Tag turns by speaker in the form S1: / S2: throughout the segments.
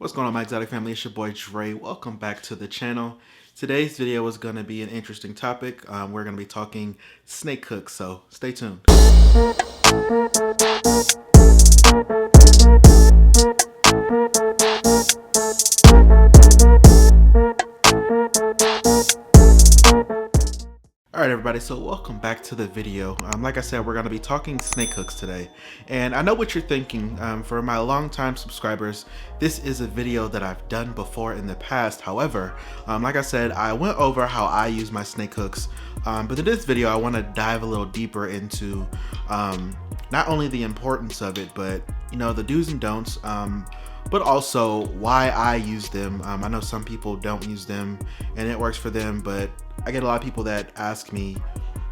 S1: What's going on, my exotic family? It's your boy Dre. Welcome back to the channel. Today's video is going to be an interesting topic. We're going to be talking snake hooks, so stay tuned. Alright everybody, so welcome back to the video. Like I said, we're going to be talking snake hooks today. And I know what you're thinking. For my longtime subscribers, this is a video that I've done before in the past. However, like I said, I went over how I use my snake hooks. But in this video, I want to dive a little deeper into not only the importance of it, but the do's and don'ts. But also why I use them. I know some people don't use them and it works for them, but I get a lot of people that ask me,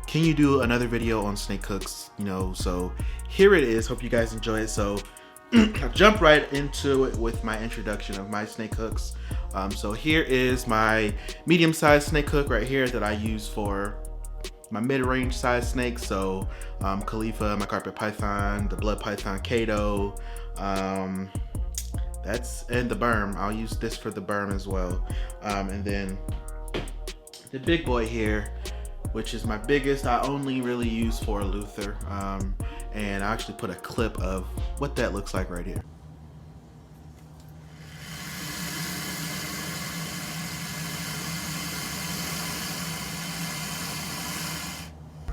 S1: can you do another video on snake hooks? So here it is. Hope you guys enjoy it. So I'll jump right into it with my introduction of my snake hooks. So here is my medium-sized snake hook right here that I use for my mid-range size snakes. So Khalifa, my carpet python, the blood python Kato, and the berm. I'll use this for the berm as well. And then the big boy here, which is my biggest, I only really use for Luther. And I actually put a clip of what that looks like right here.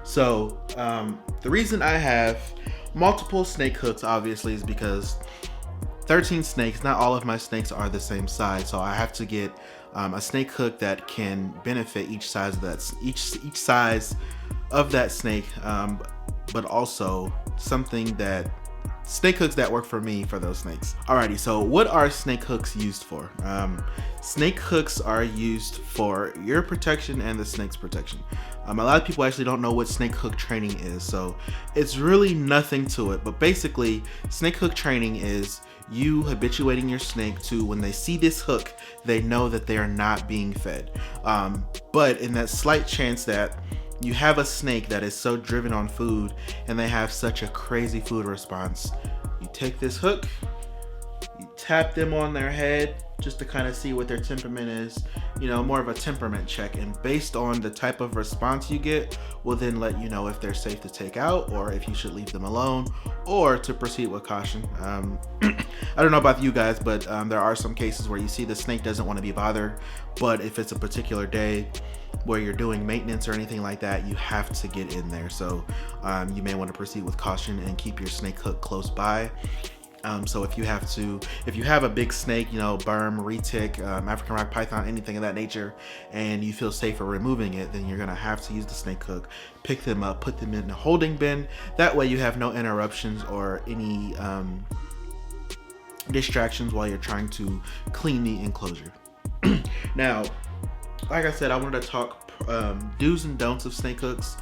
S1: So the reason I have multiple snake hooks obviously is because 13 snakes, not all of my snakes are the same size, so I have to get a snake hook that can benefit each size of that size of that snake, but also snake hooks that work for me for those snakes. Alrighty, so what are snake hooks used for? Snake hooks are used for your protection and the snake's protection. A lot of people actually don't know what snake hook training is, so it's really nothing to it. But basically, snake hook training is you habituating your snake to, when they see this hook, they know that they are not being fed. But in that slight chance that you have a snake that is so driven on food and they have such a crazy food response, you take this hook, you tap them on their head just to kind of see what their temperament is, more of a temperament check, and based on the type of response you get will then let you know if they're safe to take out or if you should leave them alone or to proceed with caution. I don't know about you guys, but there are some cases where you see the snake doesn't want to be bothered, but if it's a particular day where you're doing maintenance or anything like that, you have to get in there. So you may want to proceed with caution and keep your snake hook close by. So if you have a big snake, berm, retic, African rock python, anything of that nature, and you feel safer removing it, then you're gonna have to use the snake hook, pick them up, put them in a holding bin. That way you have no interruptions or any distractions while you're trying to clean the enclosure. Now, like I said, I wanted to talk do's and don'ts of snake hooks.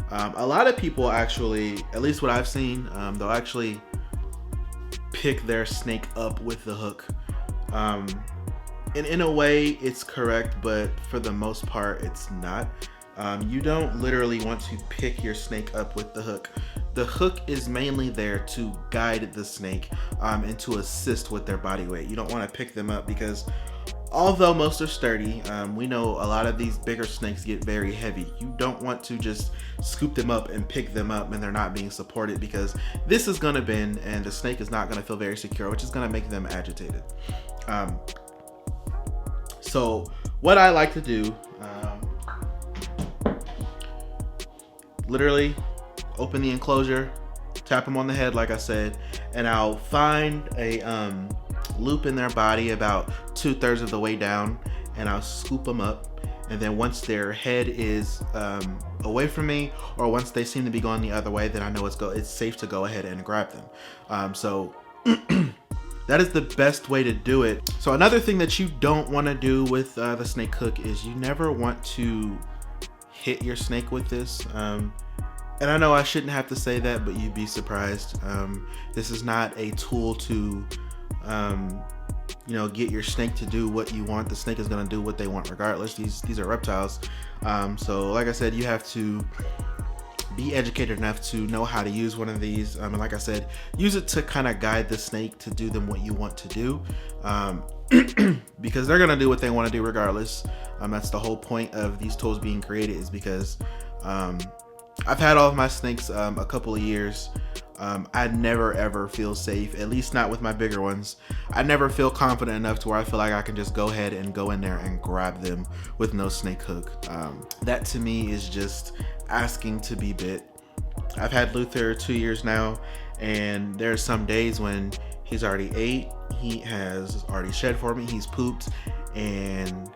S1: A lot of people actually, at least what I've seen, they'll actually pick their snake up with the hook. And in a way it's correct, but for the most part it's not. You don't literally want to pick your snake up with the hook. The hook is mainly there to guide the snake and to assist with their body weight. You don't want to pick them up because although most are sturdy, we know a lot of these bigger snakes get very heavy. You don't want to just scoop them up and pick them up and they're not being supported, because this is going to bend and the snake is not going to feel very secure, which is going to make them agitated. So what I like to do, literally open the enclosure, tap them on the head like I said, and I'll find a loop in their body about 2/3 of the way down, and I'll scoop them up. And then once their head is away from me, or once they seem to be going the other way, then I know it's safe to go ahead and grab them. So that is the best way to do it. So another thing that you don't want to do with the snake hook is you never want to hit your snake with this. And I know I shouldn't have to say that, but you'd be surprised. This is not a tool to get your snake to do what you want. The snake is going to do what they want regardless. These are reptiles. So like I said, you have to be educated enough to know how to use one of these, and like I said, use it to kind of guide the snake to do them what you want to do. because they're gonna do what they want to do regardless. That's the whole point of these tools being created, is because I've had all of my snakes a couple of years. I never ever feel safe, at least not with my bigger ones. I never feel confident enough to where I feel like I can just go ahead and go in there and grab them with no snake hook. That to me is just asking to be bit. I've had Luther 2 years now, and there's some days when he's already ate, he has already shed for me, he's pooped, and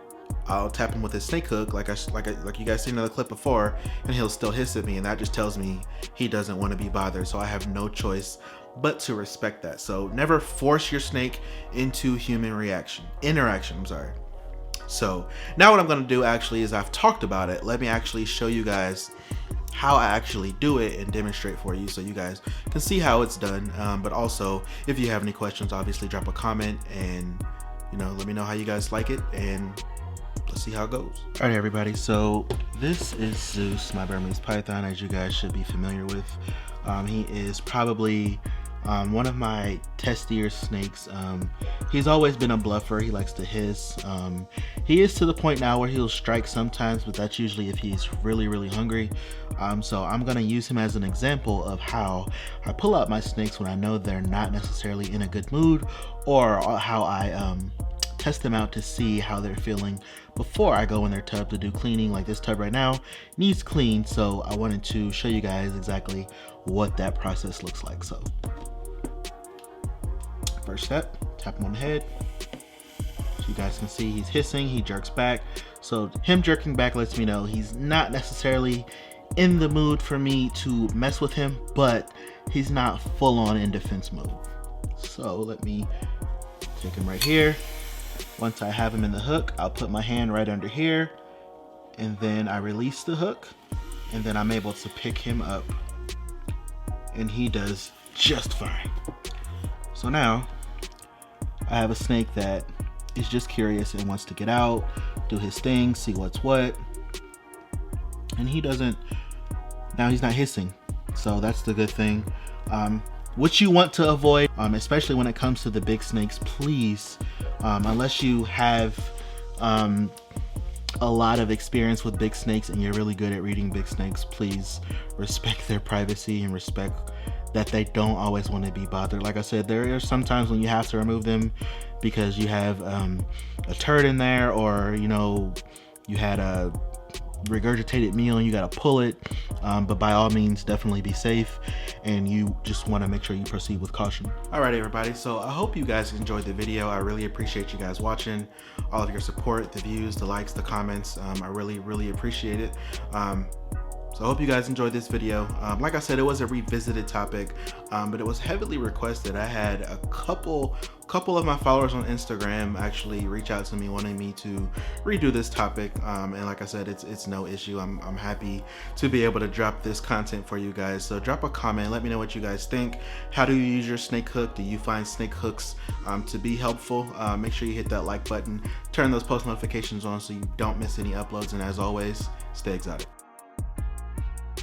S1: I'll tap him with his snake hook like you guys seen in the clip before, and he'll still hiss at me, and that just tells me he doesn't want to be bothered. So I have no choice but to respect that. So never force your snake into human interaction. I'm sorry. So now what I'm going to do actually is, I've talked about it. Let me actually show you guys how I actually do it and demonstrate for you, so you guys can see how it's done. But also, if you have any questions, obviously drop a comment and, you know, let me know how you guys like it, and let's see how it goes. All right, everybody. So this is Zeus, my Burmese python, as you guys should be familiar with. He is probably one of my testier snakes. He's always been a bluffer. He likes to hiss. He is to the point now where he'll strike sometimes, but that's usually if he's really, really hungry. So I'm gonna use him as an example of how I pull out my snakes when I know they're not necessarily in a good mood, or how I test them out to see how they're feeling before I go in their tub to do cleaning. Like this tub right now needs cleaned, so I wanted to show you guys exactly what that process looks like. So first step, tap him on the head. So you guys can see he's hissing, he jerks back. So him jerking back lets me know he's not necessarily in the mood for me to mess with him, but he's not full on in defense mode. So let me take him right here. Once I have him in the hook, I'll put my hand right under here, and then I release the hook, and then I'm able to pick him up, and he does just fine. So now I have a snake that is just curious and wants to get out, do his thing, see what's what, and he doesn't, now he's not hissing, so that's the good thing. What you want to avoid, especially when it comes to the big snakes, please, unless you have a lot of experience with big snakes and you're really good at reading big snakes, please respect their privacy and respect that they don't always want to be bothered. Like I said, there are some times when you have to remove them because you have a turd in there, or you know, you had a regurgitated meal and you got to pull it, but by all means definitely be safe, and you just want to make sure you proceed with caution. All right, everybody, so I hope you guys enjoyed the video. I really appreciate you guys watching, all of your support, the views, the likes, the comments. I really appreciate it. So I hope you guys enjoyed this video. Like I said, it was a revisited topic, but it was heavily requested. I had a couple of my followers on Instagram actually reach out to me wanting me to redo this topic, and like I said, it's no issue. I'm happy to be able to drop this content for you guys. So drop a comment, let me know what you guys think. How do you use your snake hook? Do you find snake hooks to be helpful? Make sure you hit that like button, turn those post notifications on so you don't miss any uploads, and as always, stay exotic.